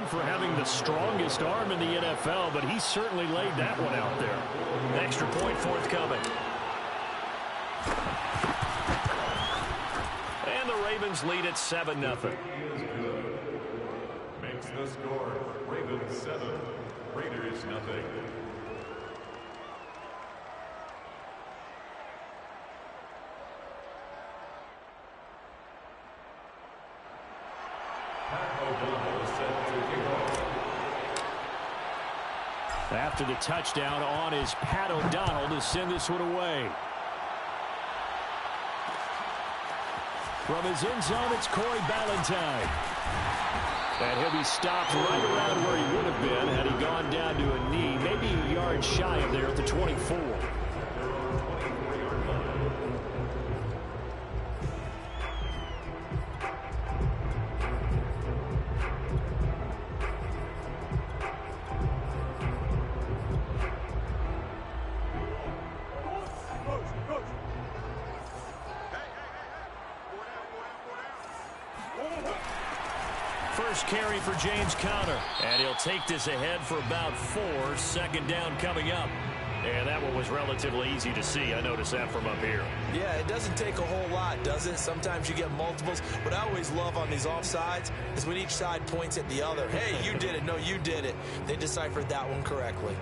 for having the strongest arm in the NFL, but he certainly laid that one out there. Extra point forthcoming. And the Ravens lead at 7-0. Makes the score Ravens 7, Raiders nothing. After the touchdown on is Pat O'Donnell to send this one away. From his end zone, it's Corey Ballantyne. And he'll be stopped right around where he would have been had he gone down to a knee, maybe a yard shy of there at the 24. First carry for James Conner, and he'll take this ahead for about 4. Second down coming up. And that one was relatively easy to see. I noticed that from up here. Yeah, it doesn't take a whole lot, does it? Sometimes you get multiples. What I always love on these offsides is when each side points at the other. Hey, you did it. No, you did it. They deciphered that one correctly.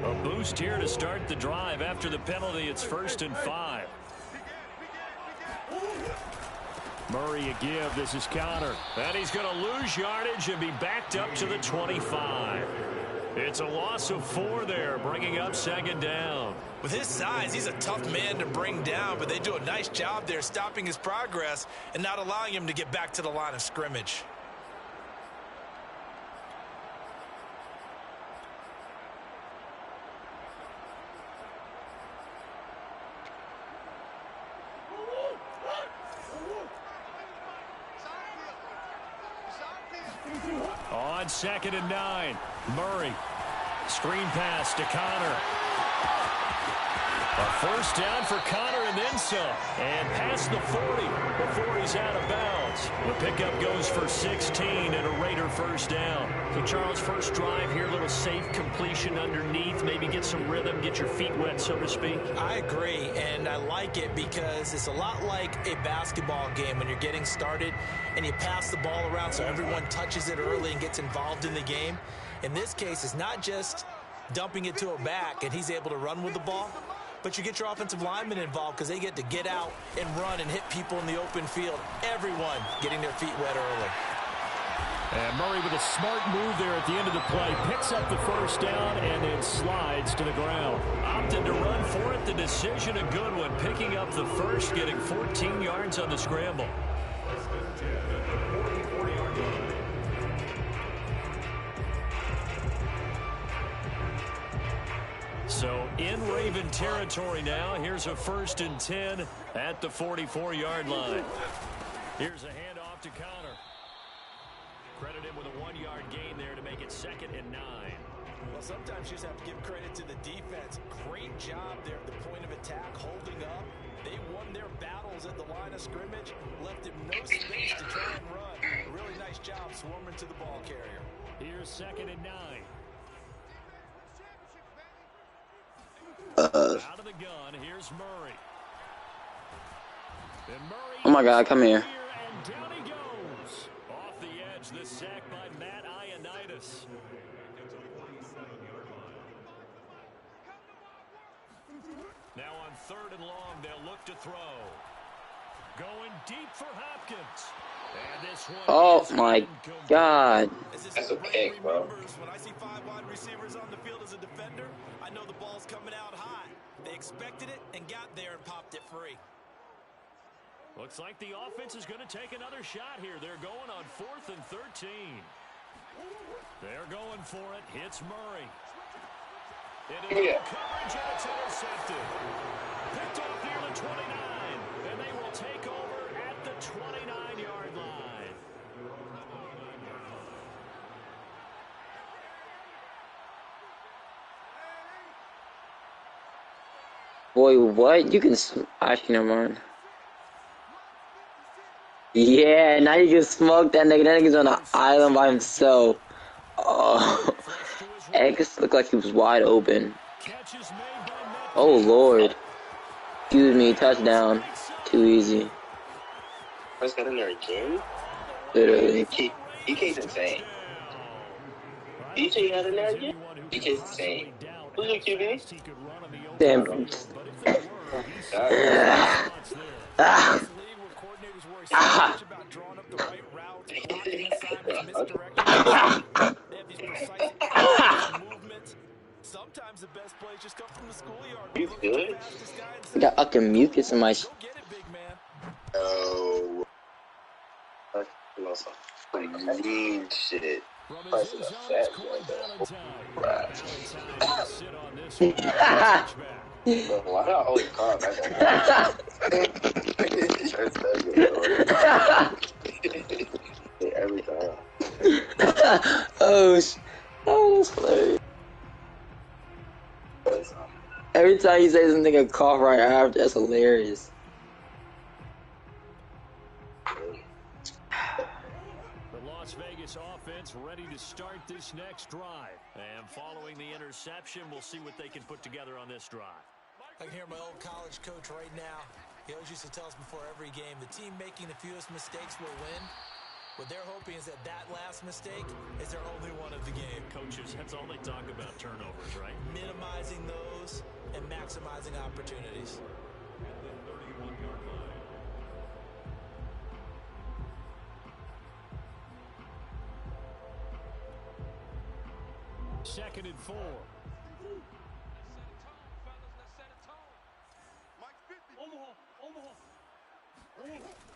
A boost here to start the drive. After the penalty, it's 1st and 5. Murray a give. This is Conner. And he's going to lose yardage and be backed up to the 25. It's a loss of 4 there, bringing up 2nd down. With his size, he's a tough man to bring down, but they do a nice job there stopping his progress and not allowing him to get back to the line of scrimmage. On 2nd and 9, Murray. Screen pass to Conner. A first down for Conner and then some. And past the 40 before he's out of bounds. The pickup goes for 16 and a Raider first down. So, Charles, first drive here, a little safe completion underneath. Maybe get some rhythm, get your feet wet, so to speak. I agree, and I like it because it's a lot like a basketball game when you're getting started and you pass the ball around so everyone touches it early and gets involved in the game. In this case, it's not just dumping it to a back and he's able to run with the ball, but you get your offensive linemen involved because they get to get out and run and hit people in the open field. Everyone getting their feet wet early. And Murray with a smart move there at the end of the play. Picks up the first down and then slides to the ground. Opted to run for it. The decision a good one. Picking up the first, getting 14 yards on the scramble. So in Raven territory now. Here's a 1st and 10 at the 44-yard line. Here's a handoff to Conner. Credit him with a 1-yard gain there to make it 2nd and 9. Well, sometimes you just have to give credit to the defense. Great job there at the point of attack, holding up. They won their battles at the line of scrimmage, left him no space to try and run. A really nice job swarming to the ball carrier. Here's 2nd and 9. Out of the gun, here's Murray. Murray. Oh my God, come here. And down he goes. Off the edge, the sack by Matt Ioannidis. Now on 3rd and long, they'll look to throw. Going deep for Hopkins. And this one oh my God. That's a kick, bro. When I see 5 wide receivers on the field as a defender, I know the ball's coming out high. They expected it and got there and popped it free. Looks like the offense is going to take another shot here. They're going on 4th and 13. They're going for it. Hits Murray. Into the coverage, and it's intercepted. Picked off near the 29, and they will take over at the 29-yard line. Boy, what? You can actually never mind. Yeah, now you can smoke that nigga. That nigga's on an island by himself. Oh, X looked like he was wide open. Oh Lord. Excuse me, touchdown. Too easy. First got in there again? Literally. DK's insane. DJ got in there again? DK's insane. Who's your QB? Damn. Ah. Ah. Sometimes the best plays just come from the schoolyard. He's good. Got fucking mucus in my. Go get it, big man. Oh. Like mean shit. Price is a fat But why not only car? Every time. Oh, that's hilarious. Every time you say something, a cough right after. That's hilarious. The Las Vegas offense ready to start this next drive. And following the interception, we'll see what they can put together on this drive. I can hear my old college coach right now. He always used to tell us before every game, the team making the fewest mistakes will win. What they're hoping is that last mistake is their only one of the game. Coaches, that's all they talk about, turnovers, right? Minimizing those and maximizing opportunities. Second and 4.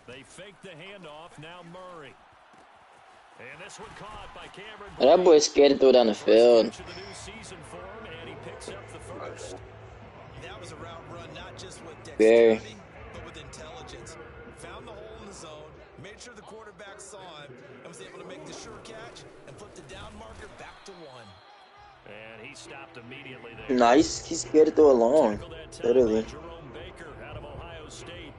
They fake the handoff. Now Murray. And this one caught by Cameron. That boy's scared to throw down the field. That was a route run, not just with Very. dexterity, but with intelligence. Found the hole in the zone, made sure the quarterback saw him, and was able to make the sure catch and flip the down marker back to 1. And he stopped immediately there. Nice. He's scared to throw it long. Literally. Jerome Baker out of Ohio State.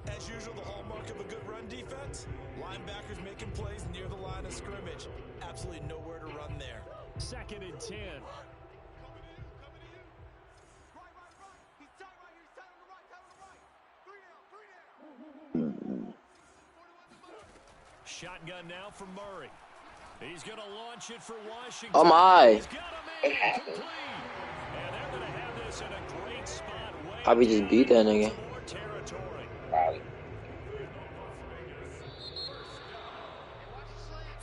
As usual, the hallmark of a good run defense, linebackers making plays near the line of scrimmage. Absolutely nowhere to run there. Second and 10. Shotgun now for Murray. He's going to launch it for Washington. Oh my. What happened? And they're going to have this in a great spot. Probably just beat that nigga. Wow.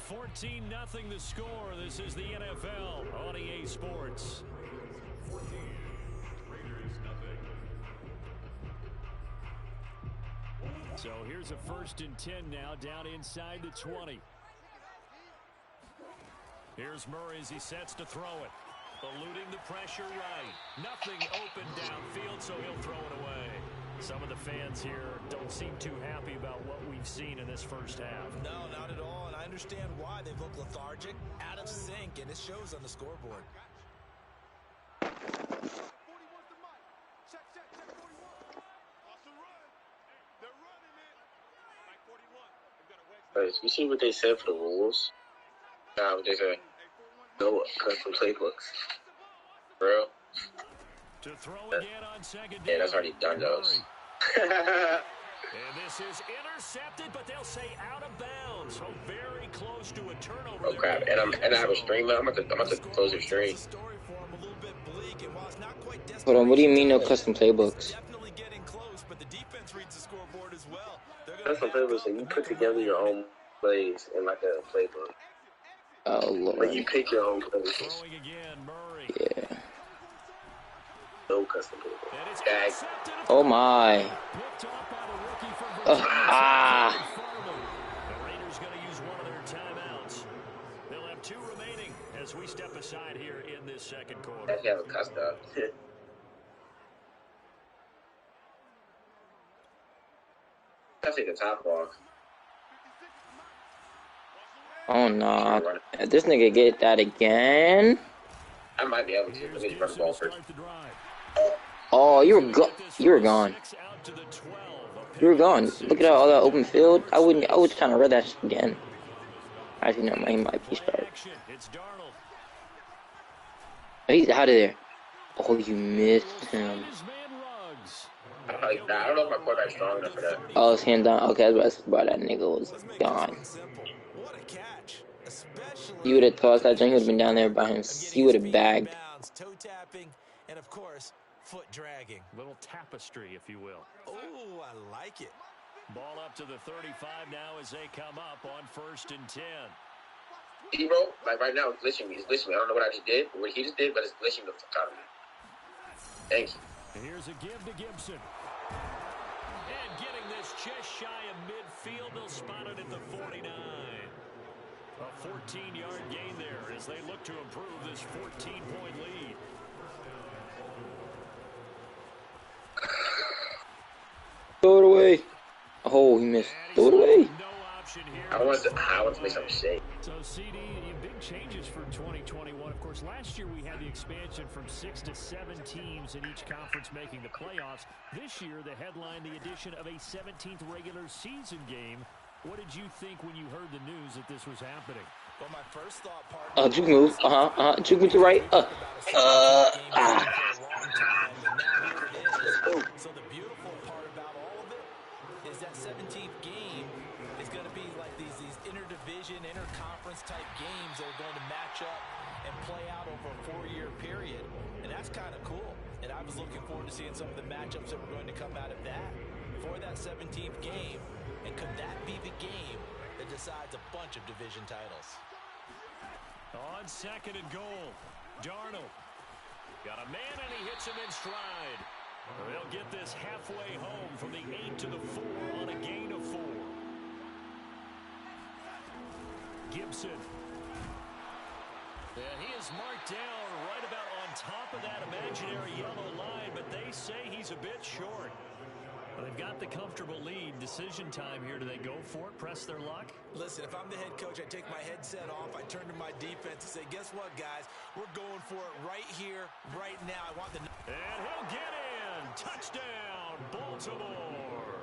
14-0 the score. This is the NFL on EA Sports. So here's a 1st and 10 now, down inside the 20. Here's Murray as he sets to throw it. Eluding the pressure right. Nothing open downfield, so he'll throw it away. Some of the fans here don't seem too happy about what we've seen in this first half. No, not at all, and I understand why. They've looked lethargic, out of sync, and it shows on the scoreboard. You see what they said for the rules? What they said? No custom playbooks. Bro. To throw again on second down. Yeah, that's already done, those. And this is intercepted, but they'll say out of bounds. So very close to a turnover. Oh crap! And I have a stream now. I'm about to close your stream. Hold on, what do you mean no custom playbooks? Custom playbooks, so you put together your own plays in like a playbook. Oh Lord. Like you pick your own plays. Throwing again, Murray. Yeah. No custom playbook. Gag. Oh my. Ah. The Raiders going to use one of their timeouts. They'll have 2 remaining as we step aside here in this second quarter. You have a cussed up. I take the top off. Oh no. If this nigga get that again. I might be able to. Let me run the ball first. Oh, you were gone. Out to the 12 of You were gone. Look at all that open field. I was trying to read that shit again. Actually, no, he might be sharp. He's out of there. Oh, you missed him. I don't know if my quarterback's strong enough for that. Oh, his hand down. Okay, I was about to say, bro, that nigga was gone. He would have tossed that thing. He would have been down there by him. He would have bagged. Toe tapping, and of course, foot dragging. Little tapestry, if you will. Oh, I like it. Ball up to the 35 now as they come up on 1st and 10. Bro, like right now, it's glitching me. It's glitching me. I don't know what I just did, or what he just did, but it's glitching the fuck out of me. Thank you. And here's a give to Gibson. And getting this just shy of midfield, they'll spot it at the 49. A 14-yard gain there as they look to improve this 14-point lead. Throw it away. Oh, he missed. Throw it away. I want to make some shake. So, CD, big changes for 2021. Of course, last year we had the expansion from 6 to 7 teams in each conference making the playoffs. This year, the headline, the addition of a 17th regular season game. What did you think when you heard the news that this was happening? Well, my first thought part. Juke move. Juke move to right. So the beautiful part about all of it is that 17th game is going to be like these interdivision, interconference type games that are going to match up and play out over a 4-year period. And that's kind of cool. And I was looking forward to seeing some of the matchups that were going to come out of that for that 17th game. And could that be the game that decides a bunch of division titles? On 2nd and goal, Darnold got a man and he hits him in stride. They'll get this halfway home from the 8 to the 4 on a gain of 4. Gibson. Yeah, he is marked down right about on top of that imaginary yellow line, but they say he's a bit short. Well, they've got the comfortable lead. Decision time here. Do they go for it, press their luck? Listen, if I'm the head coach, I take my headset off. I turn to my defense and say, guess what, guys? We're going for it right here, right now. I want the... And he'll get in. Touchdown, Baltimore.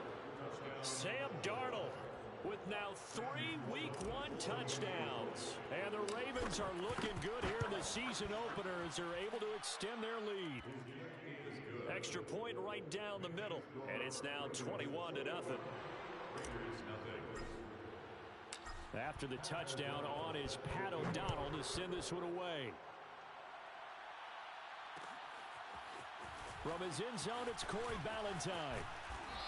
Sam Darnold with now 3 Week 1 touchdowns. And the Ravens are looking good here in the season opener as they're able to extend their lead. Extra point right down the middle, and it's now 21-0. After the touchdown, on is Pat O'Donnell to send this one away. From his end zone, it's Corey Ballantyne.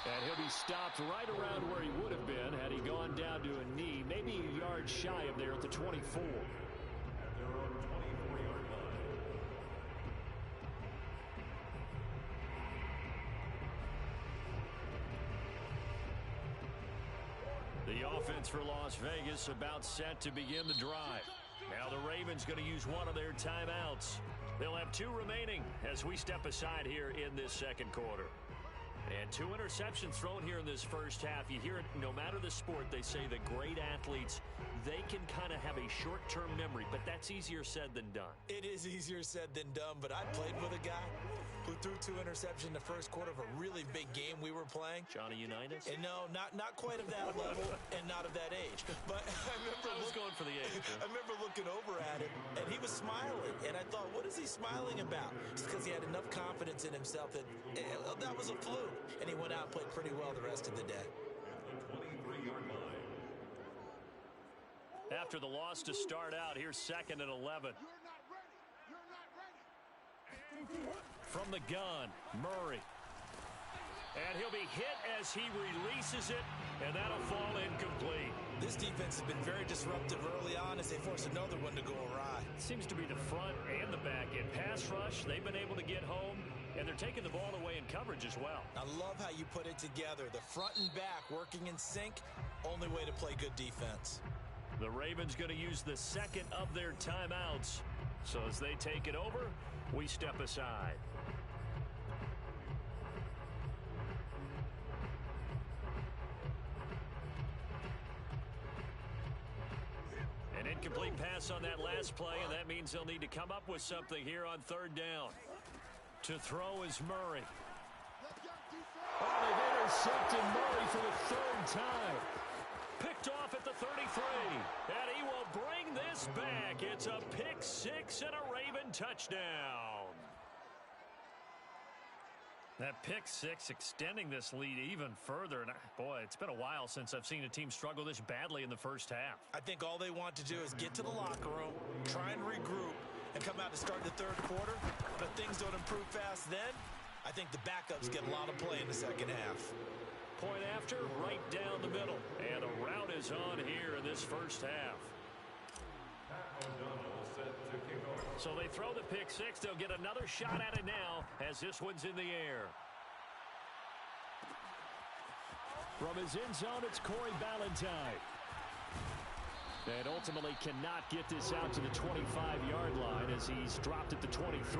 And he'll be stopped right around where he would have been had he gone down to a knee, maybe a yard shy of there at the 24. The offense for Las Vegas about set to begin the drive. Now the Ravens going to use one of their timeouts. They'll have 2 remaining as we step aside here in this second quarter. And 2 interceptions thrown here in this first half. You hear it, no matter the sport, they say the great athletes, they can kind of have a short-term memory, but that's easier said than done. It is easier said than done, but I played with a guy who threw 2 interceptions in the first quarter of a really big game we were playing. Johnny Unitas? And no, not quite of that level and not of that age. But I was going for the age. I remember looking over at him, and he was smiling. And I thought, what is he smiling about? It's because he had enough confidence in himself that that was a fluke. And he went out and played pretty well the rest of the day. After the loss to start out, here's 2nd and 11. From the gun, Murray. And he'll be hit as he releases it, and that'll fall incomplete. This defense has been very disruptive early on as they force another one to go awry. Seems to be the front and the back end. Pass rush, they've been able to get home, and they're taking the ball away in coverage as well. I love how you put it together. The front and back working in sync, only way to play good defense. The Ravens going to use the 2nd of their timeouts. So as they take it over, we step aside. An incomplete pass on that last play, and that means they'll need to come up with something here on 3rd down. To throw is Murray. Oh, they've intercepting Murray for the third time. Picked off at the 33. And he will bring this back. It's a pick six and a Raven touchdown. That pick six extending this lead even further. And boy, it's been a while since I've seen a team struggle this badly in the first half. I think all they want to do is get to the locker room, try and regroup, and come out to start the third quarter. But if things don't improve fast then, I think the backups get a lot of play in the second half. Point after, right down the middle. And a route is on here in this first half. So they throw the pick six. They'll get another shot at it now as this one's in the air. From his end zone, it's Corey Ballantyne. And ultimately cannot get this out to the 25-yard line as he's dropped at the 23.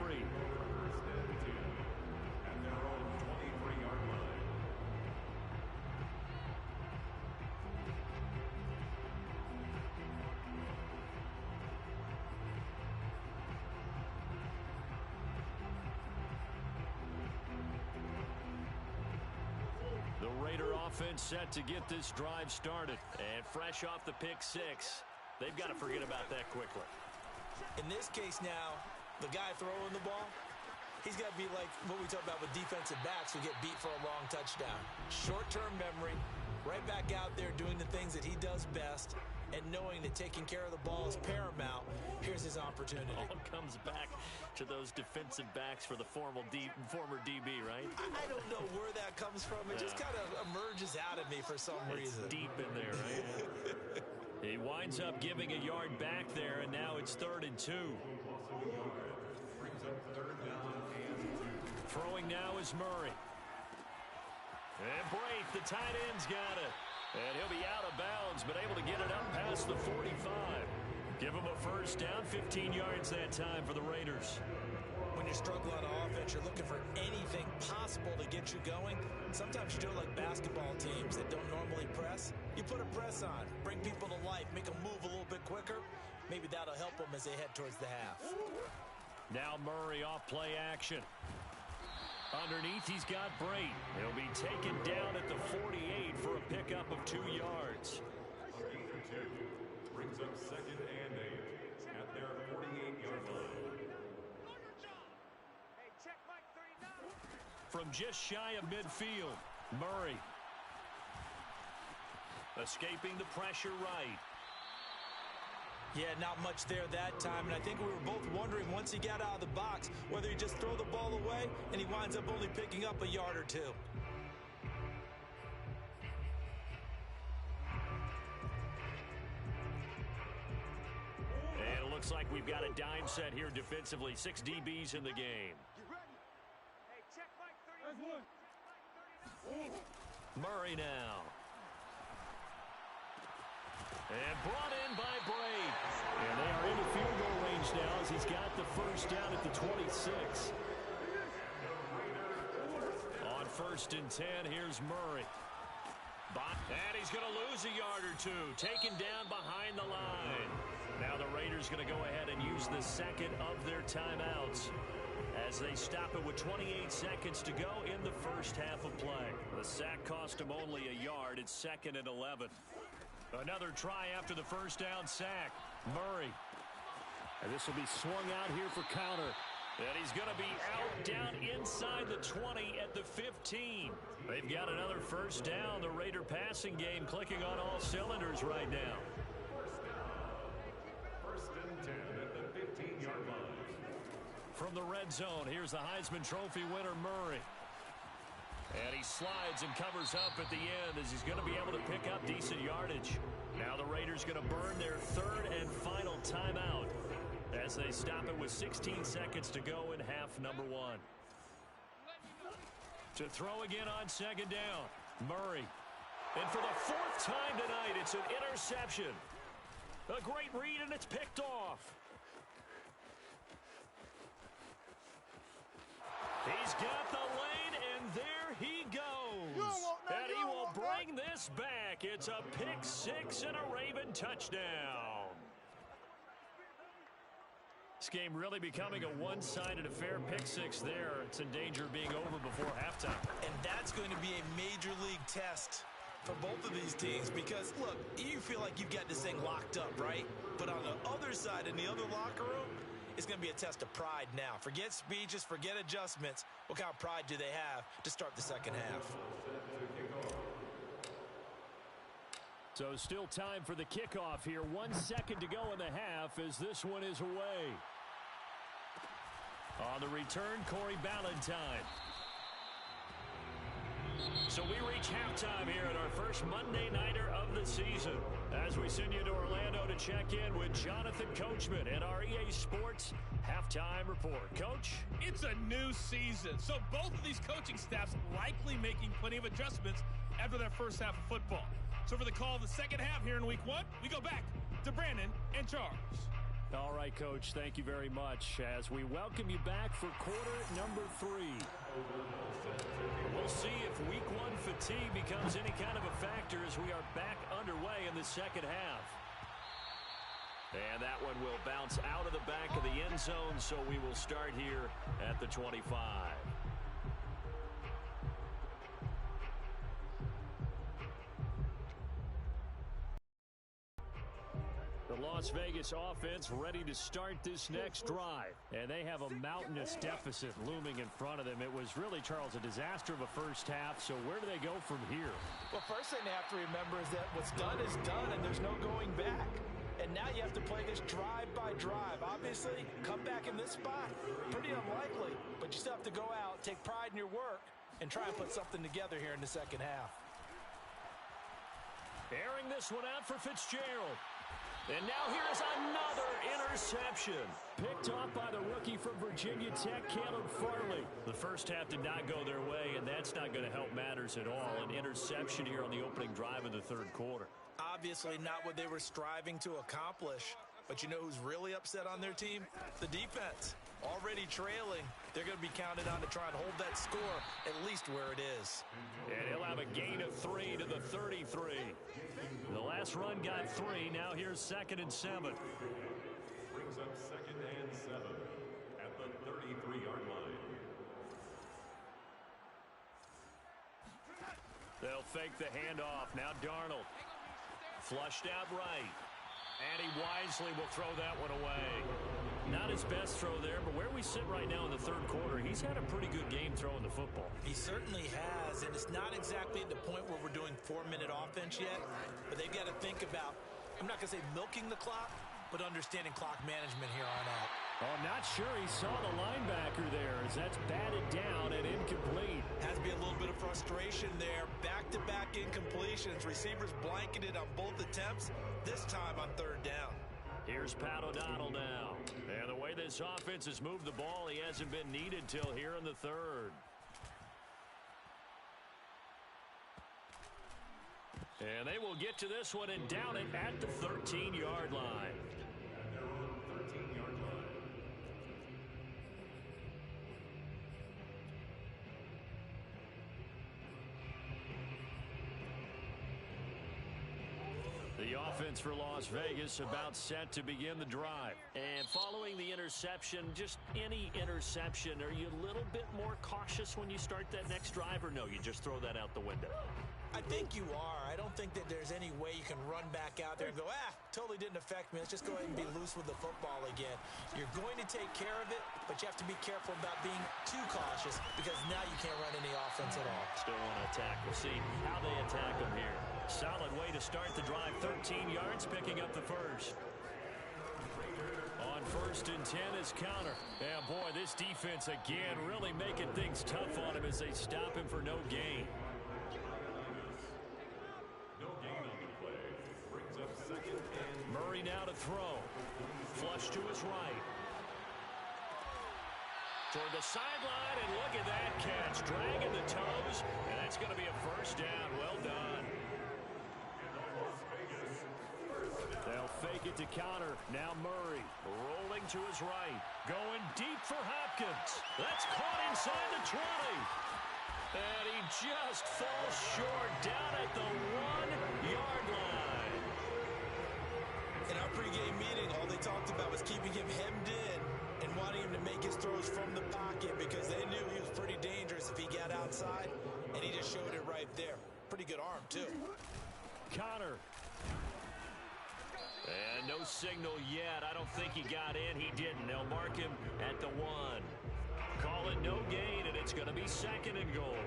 Offense set to get this drive started. And fresh off the pick six, they've got to forget about that quickly. In this case now, the guy throwing the ball, he's got to be like what we talk about with defensive backs who get beat for a long touchdown. Short-term memory, right back out there doing the things that he does best, and knowing that taking care of the ball is paramount. Here's his opportunity. All comes back to those defensive backs for the former DB, right? I don't know where that comes from. It just kind of emerges out of me for some reason. Deep in there, right? He winds up giving a yard back there, and now it's 3rd and 2. Throwing now is Murray. And Braith, the tight end's got it. And he'll be out of bounds, but able to get it up past the 45. Give him a first down, 15 yards that time for the Raiders. When you struggle on offense, you're looking for anything possible to get you going. Sometimes you do it like basketball teams that don't normally press. You put a press on, bring people to life, make them move a little bit quicker. Maybe that'll help them as they head towards the half. Now Murray off play action. Underneath, he's got Braith. He'll be taken down at the 48 for a pickup of 2 yards. Brings up 2nd and 8 at their 48-yard line. From just shy of midfield, Murray. Escaping the pressure right. Yeah, not much there that time, and I think we were both wondering once he got out of the box whether he just throw the ball away and he winds up only picking up a yard or two. And it looks like we've got a dime set here defensively. 6 DBs in the game. Murray now. And brought in by Braith. And they are in the field goal range now as he's got the first down at the 26. On 1st and 10, here's Murray. And he's going to lose a yard or two. Taken down behind the line. Now the Raiders going to go ahead and use the second of their timeouts as they stop it with 28 seconds to go in the first half of play. The sack cost him only a yard. It's 2nd and 11. Another try after the first down sack. Murray. And this will be swung out here for counter. And he's going to be out down inside the 20 at the 15. They've got another first down. The Raider passing game clicking on all cylinders right now. 1st and 10 at the 15-yard line. From the red zone, here's the Heisman Trophy winner, Murray. And he slides and covers up at the end as he's going to be able to pick up decent yardage. Now the Raiders going to burn their 3rd and final timeout as they stop it with 16 seconds to go in half number 1. To throw again on 2nd down, Murray. And for the 4th time tonight, it's an interception. A great read, and it's picked off. He's got the lane, and there he goes. And he will bring this back. It's a pick six and a Raven touchdown. This game really becoming a one-sided affair. Pick six there. It's in danger of being over before halftime. And that's going to be a major league test for both of these teams because, look, you feel like you've got this thing locked up, right? But on the other side, in the other locker room, it's going to be a test of pride now. Forget speeches, forget adjustments. What kind of pride do they have to start the second half? So still time for the kickoff here. 1 second to go in the half as this one is away. On the return, Corey Ballantyne. So we reach halftime here at our first Monday Nighter of the season. As we send you to Orlando to check in with Jonathan Coachman and our EA Sports Halftime Report. Coach? It's a new season, so both of these coaching staffs likely making plenty of adjustments after their first half of football. So for the call of the second half here in Week 1, we go back to Brandon and Charles. All right, Coach, thank you very much as we welcome you back for quarter number 3. We'll see if Week 1 fatigue becomes any kind of a factor as we are back underway in the second half. And that one will bounce out of the back of the end zone, so we will start here at the 25. The Las Vegas offense ready to start this next drive. And they have a mountainous deficit looming in front of them. It was really, Charles, a disaster of a first half. So where do they go from here? Well, first thing they have to remember is that what's done is done, and there's no going back. And now you have to play this drive by drive. Obviously, come back in this spot, pretty unlikely. But you still have to go out, take pride in your work, and try and put something together here in the second half. Airing this one out for Fitzgerald. And now here's another interception. Picked off by the rookie from Virginia Tech, Caleb Farley. The first half did not go their way, and that's not going to help matters at all. An interception here on the opening drive of the third quarter. Obviously not what they were striving to accomplish. But you know who's really upset on their team? The defense. Already trailing. They're going to be counted on to try and hold that score at least where it is. And he'll have a gain of 3 to the 33. The last run got 3. Now here's 2nd and 7. Brings up 2nd and 7 at the 33-yard line. They'll fake the handoff. Now Darnold. Flushed out right. And he wisely will throw that one away. Not his best throw there, but where we sit right now in the third quarter, he's had a pretty good game throwing the football. He certainly has, and it's not exactly at the point where we're doing 4-minute offense yet, but they've got to think about, I'm not going to say milking the clock, but understanding clock management here on out. Oh, I'm not sure he saw the linebacker there as that's batted down and incomplete. Has to be a little bit of frustration there. Back-to-back incompletions. Receivers blanketed on both attempts, this time on third down. Here's Pat O'Donnell now. And the way this offense has moved the ball, he hasn't been needed till here in the third. And they will get to this one and down it at the 13-yard line. The offense for Las Vegas about set to begin the drive. And following the interception, just any interception, are you a little bit more cautious when you start that next drive, or no, you just throw that out the window? I think you are. I don't think that there's any way you can run back out there and go, totally didn't affect me. Let's just go ahead and be loose with the football again. You're going to take care of it, but you have to be careful about being too cautious because now you can't run any offense at all. Still want to attack. We'll see how they attack them here. Solid way to start the drive. 13 yards, picking up the first. On 1st and 10 is Counter. And boy, this defense again really making things tough on him as they stop him for no gain. Murray now to throw. Flush to his right. Toward the sideline, and look at that catch. Dragging the toes, and that's going to be a first down. Well done. They'll fake it to Counter. Now Murray rolling to his right. Going deep for Hopkins. That's caught inside the 20. And he just falls short down at the 1-yard line. In our pregame meeting, all they talked about was keeping him hemmed in his throws from the pocket because they knew he was pretty dangerous if he got outside, and he just showed it right there. Pretty good arm, too. Connor. And no signal yet. I don't think he got in. He didn't. They'll mark him at the 1. Call it no gain, and it's going to be 2nd and goal.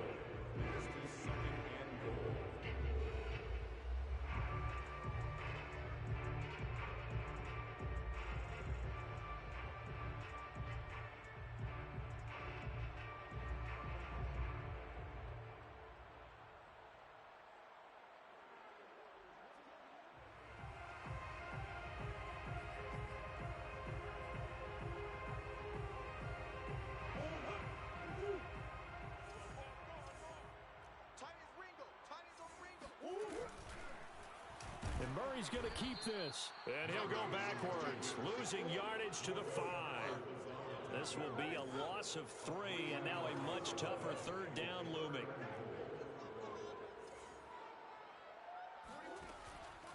And Murray's going to keep this. And he'll go backwards, losing yardage to the 5. This will be a loss of 3, and now a much tougher 3rd down looming.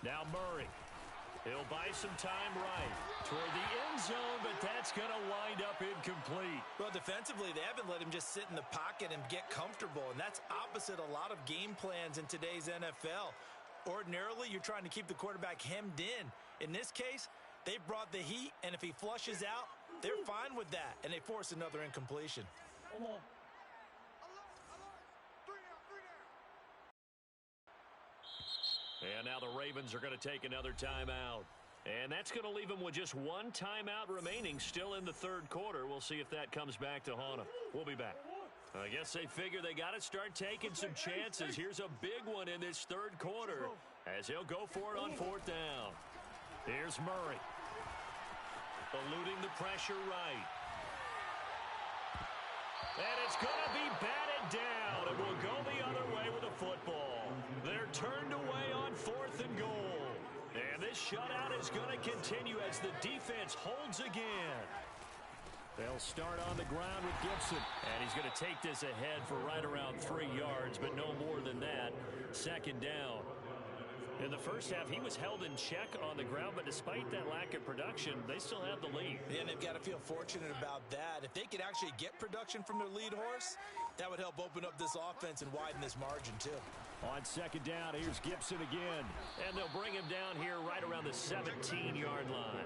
Now Murray. He'll buy some time right toward the end zone, but that's going to wind up incomplete. Well, defensively, they haven't let him just sit in the pocket and get comfortable, and that's opposite a lot of game plans in today's NFL. Ordinarily, you're trying to keep the quarterback hemmed in. In this case, they brought the heat, and if he flushes out, they're fine with that, and they force another incompletion. And now the Ravens are going to take another timeout. And that's going to leave them with just 1 timeout remaining still in the 3rd quarter. We'll see if that comes back to haunt them. We'll be back. I guess they figure they got to start taking some chances. Here's a big one in this 3rd quarter as he'll go for it on 4th down. Here's Murray. Eluding the pressure right. And it's going to be batted down, and we'll go the other way with the football. They're turned away on 4th and goal. And this shutout is going to continue as the defense holds again. They'll start on the ground with Gibson. And he's going to take this ahead for right around 3 yards, but no more than that. 2nd down. In the first half, he was held in check on the ground, but despite that lack of production, they still have the lead. And they've got to feel fortunate about that. If they could actually get production from their lead horse, that would help open up this offense and widen this margin, too. On 2nd down, here's Gibson again. And they'll bring him down here right around the 17-yard line.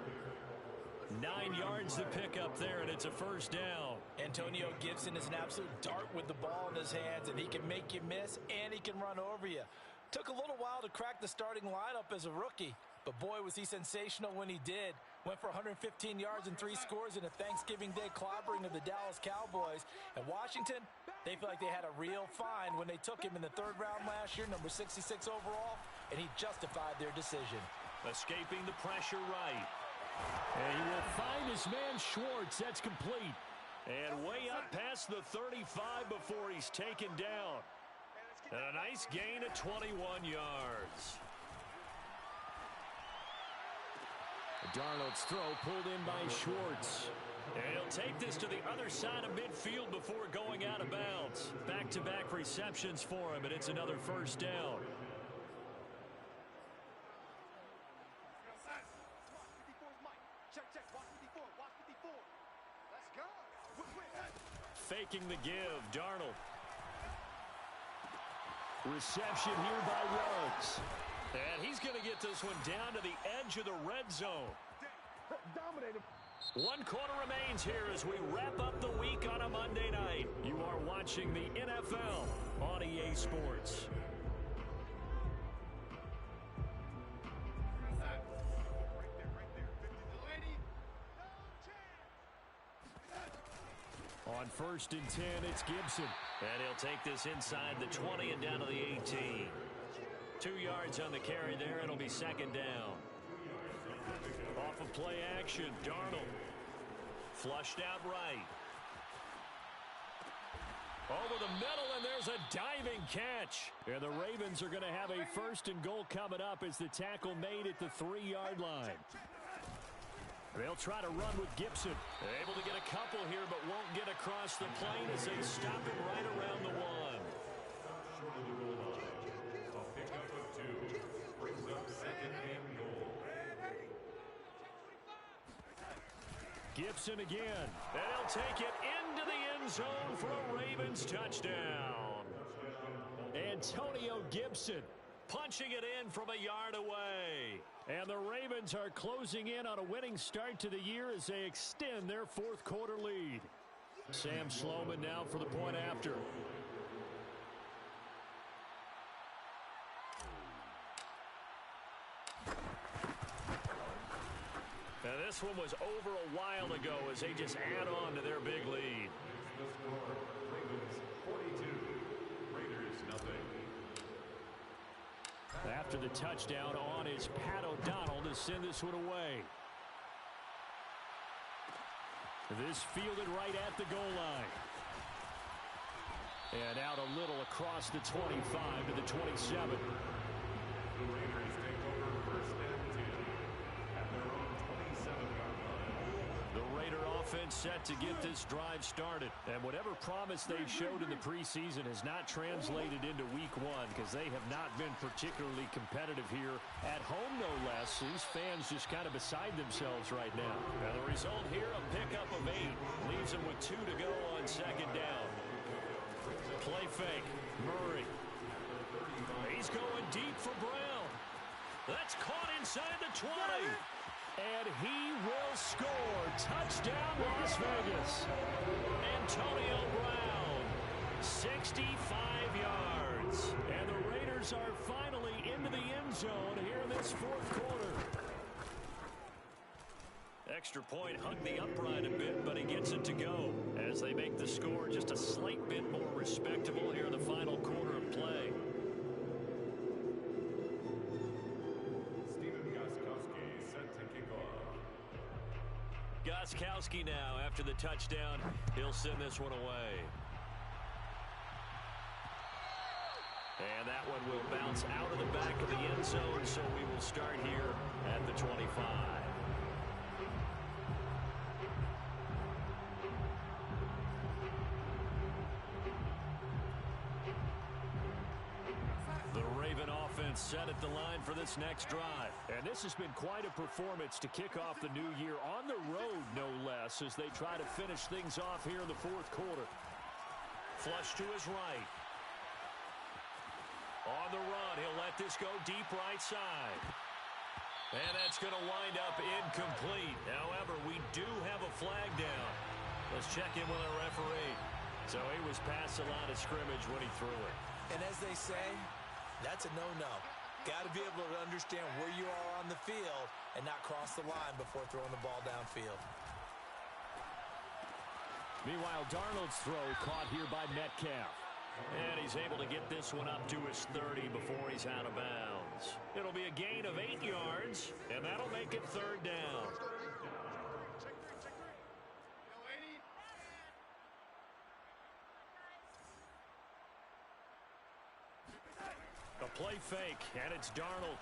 9 yards to pick up there, and it's a 1st down. Antonio Gibson is an absolute dart with the ball in his hands, and he can make you miss, and he can run over you. Took a little while to crack the starting lineup as a rookie, but boy, was he sensational when he did. Went for 115 yards and 3 scores in a Thanksgiving Day clobbering of the Dallas Cowboys. And Washington, they feel like they had a real find when they took him in the 3rd round last year, number 66 overall, and he justified their decision. Escaping the pressure right. And he will find his man Schwartz. That's complete. And way up past the 35 before he's taken down. And a nice gain of 21 yards. Darnold's throw pulled in by Schwartz. And he'll take this to the other side of midfield before going out of bounds. Back-to-back receptions for him, and it's another 1st down. Faking the give, Darnold. Reception here by Ruggs. And he's going to get this one down to the edge of the red zone. 1 quarter remains here as we wrap up the week on a Monday night. You are watching the NFL on EA Sports. On 1st and 10, it's Gibson. And he'll take this inside the 20 and down to the 18. 2 yards on the carry there. It'll be 2nd down. Off of play action, Darnold. Flushed out right. Over the middle, and there's a diving catch. And the Ravens are going to have a 1st and goal coming up as the tackle made at the 3-yard line. They'll try to run with Gibson. Able to get a couple here, but won't get across the plane as they stop him right around the 1. A pickup of 2 brings up 2nd and goal. Gibson again. And he'll take it into the end zone for a Ravens touchdown. Antonio Gibson punching it in from a yard away. And the Ravens are closing in on a winning start to the year as they extend their fourth quarter lead. Sam Sloman now for the point after. Now this one was over a while ago as they just add on to their big lead. Ravens 42, Raiders nothing. After the touchdown on is Pat O'Donnell to send this one away. This fielded right at the goal line. And out a little across the 25 to the 27. The Raiders take over first and 10 at their own 27-yard line. The Raider offense set to get this drive started. And whatever promise they showed in the preseason has not translated into week one because they have not been particularly competitive here at home, no less. These fans just kind of beside themselves right now. Now the result here, a pickup of 8. Leaves them with 2 to go on second down. Play fake. Murray. He's going deep for Brown. That's caught inside the 20. And he will score. Touchdown, Las Vegas. Antonio Brown, 65 yards. And the Raiders are finally into the end zone here in this fourth quarter. Extra point hugged the upright a bit, but he gets it to go as they make the score just a slight bit more respectable here in the final quarter of play. Gostkowski now after the touchdown. He'll send this one away. And that one will bounce out of the back of the end zone, so we will start here at the 25. Set at the line for this next drive. And this has been quite a performance to kick off the new year on the road, no less, as they try to finish things off here in the fourth quarter. Flush to his right. On the run, he'll let this go deep right side. And that's going to wind up incomplete. However, we do have a flag down. Let's check in with our referee. So he was past the line of scrimmage when he threw it. And as they say, that's a no-no. Got to be able to understand where you are on the field and not cross the line before throwing the ball downfield. Meanwhile, Darnold's throw caught here by Metcalf. And he's able to get this one up to his 30 before he's out of bounds. It'll be a gain of 8 yards, and that'll make it third down. A play fake, and it's Darnold.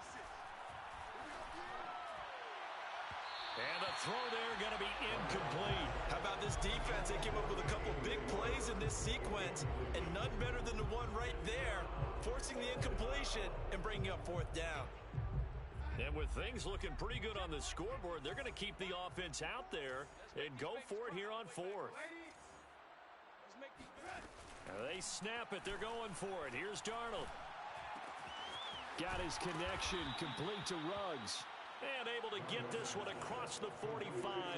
And the throw there going to be incomplete. How about this defense? They came up with a couple big plays in this sequence, and none better than the one right there, forcing the incompletion and bringing up fourth down. And with things looking pretty good on the scoreboard, they're going to keep the offense out there and go for it here on fourth. Now they snap it. They're going for it. Here's Darnold. Got his connection complete to Ruggs. And able to get this one across the 45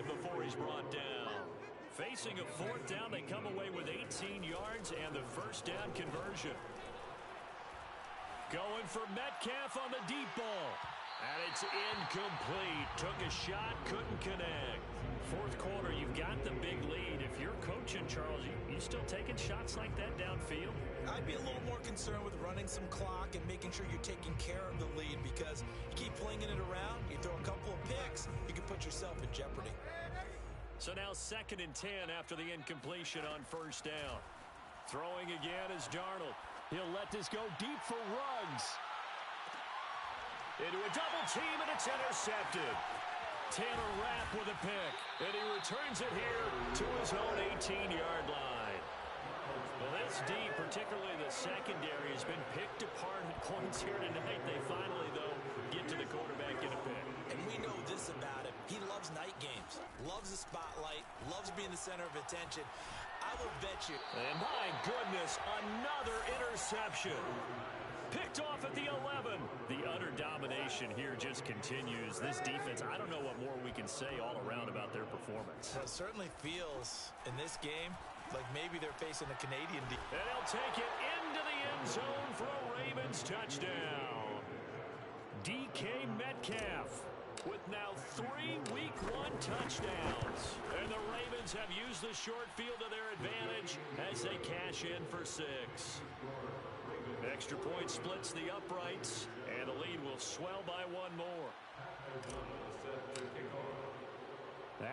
before he's brought down. Facing a fourth down, they come away with 18 yards and the first down conversion. Going for Metcalf on the deep ball. And it's incomplete. Took a shot, couldn't connect. Fourth quarter, you've got the big lead. If you're coaching, Charles, you still taking shots like that downfield? I'd be a little more concerned with running some clock and making sure you're taking care of the lead, because you keep flinging it around, you throw a couple of picks, you can put yourself in jeopardy. So now 2nd and 10 after the incompletion on first down. Throwing again is Darnold. He'll let this go deep for Ruggs. Into a double team, and it's intercepted. Taylor Rapp with a pick, and he returns it here to his own 18-yard line. Well, this D, particularly the secondary, has been picked apart at points here tonight. They finally, though, get to the quarterback in a pick. And we know this about him. He loves night games, loves the spotlight, loves being the center of attention. I will bet you. And my goodness, another interception. Picked off at the 11. The utter domination here just continues. This defense, I don't know what more we can say all around about their performance. Well, it certainly feels in this game like maybe they're facing a Canadian defense. And he'll take it into the end zone for a Ravens touchdown. DK Metcalf with now 3 Week 1 touchdowns. And the Ravens have used the short field to their advantage as they cash in for 6. Extra point splits the uprights, and the lead will swell by 1 more.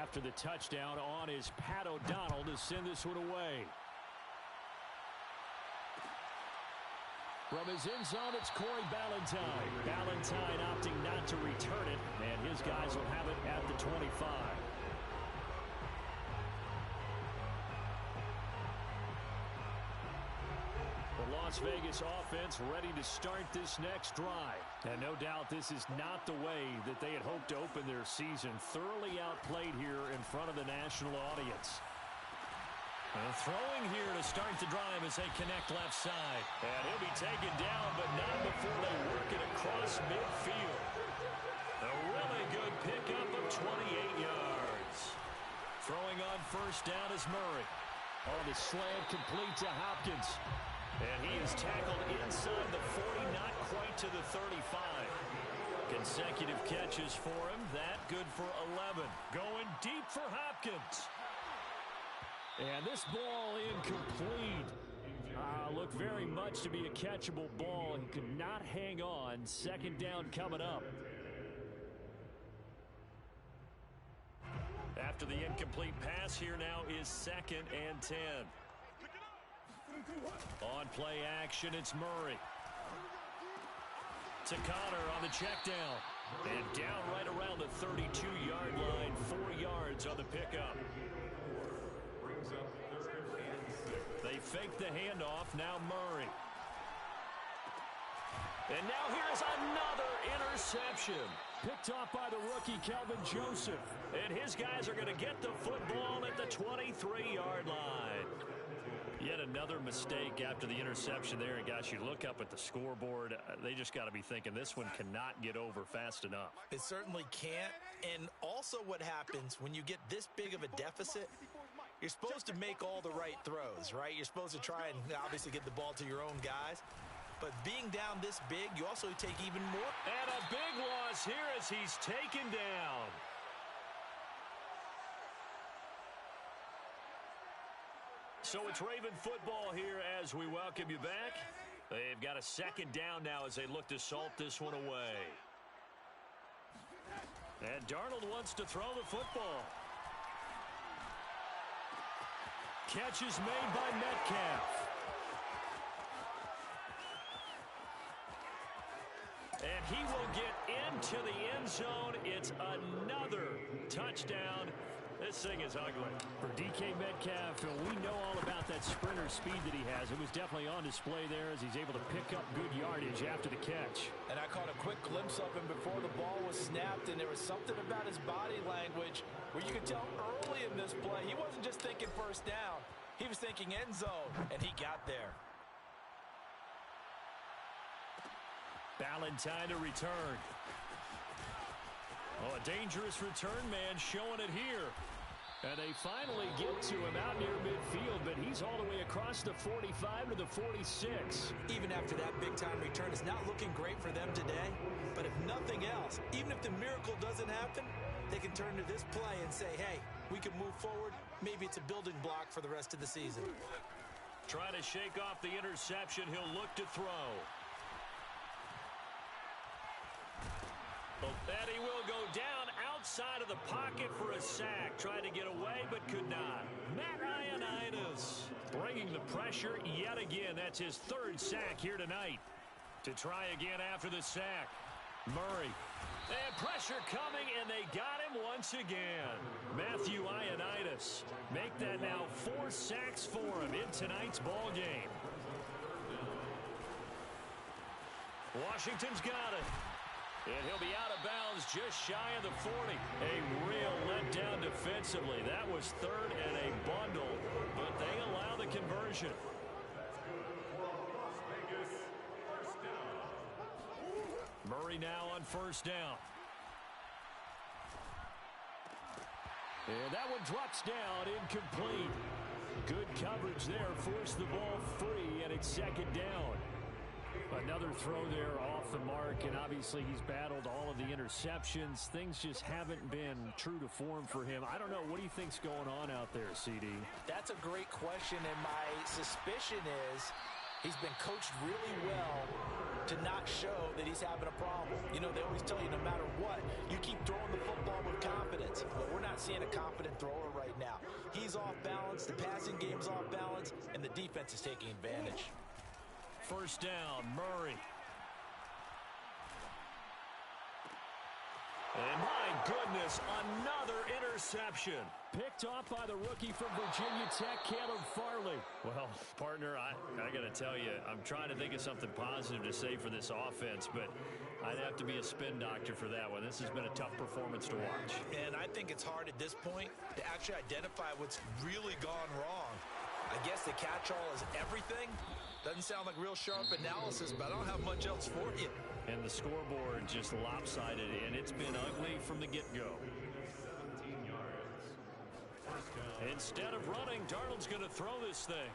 After the touchdown, on is Pat O'Donnell to send this one away. From his end zone, it's Corey Ballantyne. Ballantyne opting not to return it, and his guys will have it at the 25. The Las Vegas offense ready to start this next drive. And no doubt this is not the way that they had hoped to open their season. Thoroughly outplayed here in front of the national audience. Throwing here to start the drive as they connect left side. And he'll be taken down, but not before they work it across midfield. A really good pickup of 28 yards. Throwing on first down is Murray. On the slant, complete to Hopkins. And he is tackled inside the 40, not quite to the 35. Consecutive catches for him. That good for 11. Going deep for Hopkins. And this ball incomplete. Looked very much to be a catchable ball. He could not hang on. Second down coming up. After the incomplete pass, here now is 2nd and 10. On play action, it's Murray. To Connor on the check down. And down right around the 32-yard line. 4 yards on the pickup. They fake the handoff. Now Murray. And now here's another interception. Picked off by the rookie, Kelvin Joseph. And his guys are going to get the football at the 23-yard line. Yet another mistake after the interception there. And, guys, you look up at the scoreboard. They just got to be thinking this one cannot get over fast enough. It certainly can't. And also what happens when you get this big of a deficit, you're supposed to make all the right throws, right? You're supposed to try and obviously get the ball to your own guys. But being down this big, you also take even more. And a big loss here as he's taken down. So it's Raven football here as we welcome you back. They've got a 2nd down now as they look to salt this one away. And Darnold wants to throw the football. Catch is made by Metcalf. And he will get into the end zone. It's another touchdown. This thing is ugly. For DK Metcalf, we know all about that sprinter speed that he has. It was definitely on display there as he's able to pick up good yardage after the catch. And I caught a quick glimpse of him before the ball was snapped, and there was something about his body language where you could tell early in this play he wasn't just thinking first down. He was thinking end zone, and he got there. Ballantyne to return. Oh, a dangerous return man showing it here. And they finally get to him out near midfield, but he's all the way across the 45 to the 46. Even after that big-time return, it's not looking great for them today. But if nothing else, even if the miracle doesn't happen, they can turn to this play and say, hey, we can move forward. Maybe it's a building block for the rest of the season. Trying to shake off the interception. He'll look to throw. And he will go down outside of the pocket for a sack. Tried to get away, but could not. Matt Ioannidis bringing the pressure yet again. That's his 3rd sack here tonight. To try again after the sack. Murray. And pressure coming, and they got him once again. Matthew Ioannidis. Make that now 4 sacks for him in tonight's ball game. Washington's got it. And he'll be out of bounds just shy of the 40. A real letdown defensively. That was third and a bundle, but they allow the conversion. Murray now on first down. And that one drops down, incomplete. Good coverage there, forced the ball free, and it's second down. Another throw there off the mark, and obviously he's battled all of the interceptions. Things just haven't been true to form for him. I don't know. What do you think's going on out there, CD? That's a great question, and my suspicion is he's been coached really well to not show that he's having a problem. You know, they always tell you no matter what, you keep throwing the football with confidence. Well, we're not seeing a confident thrower right now. He's off balance, the passing game's off balance, and the defense is taking advantage. First down, Murray. And my goodness, another interception. Picked off by the rookie from Virginia Tech, Caleb Farley. Well, partner, I got to tell you, I'm trying to think of something positive to say for this offense, but I'd have to be a spin doctor for that one. This has been a tough performance to watch. And I think it's hard at this point to actually identify what's really gone wrong. I guess the catch-all is everything. Doesn't sound like real sharp analysis, but I don't have much else for you. And the scoreboard just lopsided, and it's been ugly from the get-go. Instead of running, Darnold's going to throw this thing.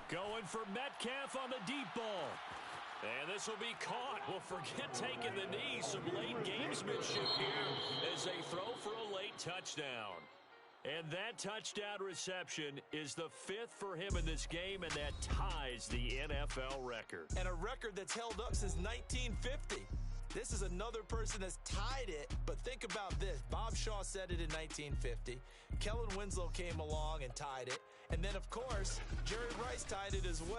Going for Metcalf on the deep ball. And this will be caught. Well, forget taking the knee. Some late gamesmanship here as they throw for a late touchdown. And that touchdown reception is the 5th for him in this game, and that ties the NFL record. And a record that's held up since 1950. This is another person that's tied it, but think about this. Bob Shaw said it in 1950. Kellen Winslow came along and tied it. And then, of course, Jerry Rice tied it as well.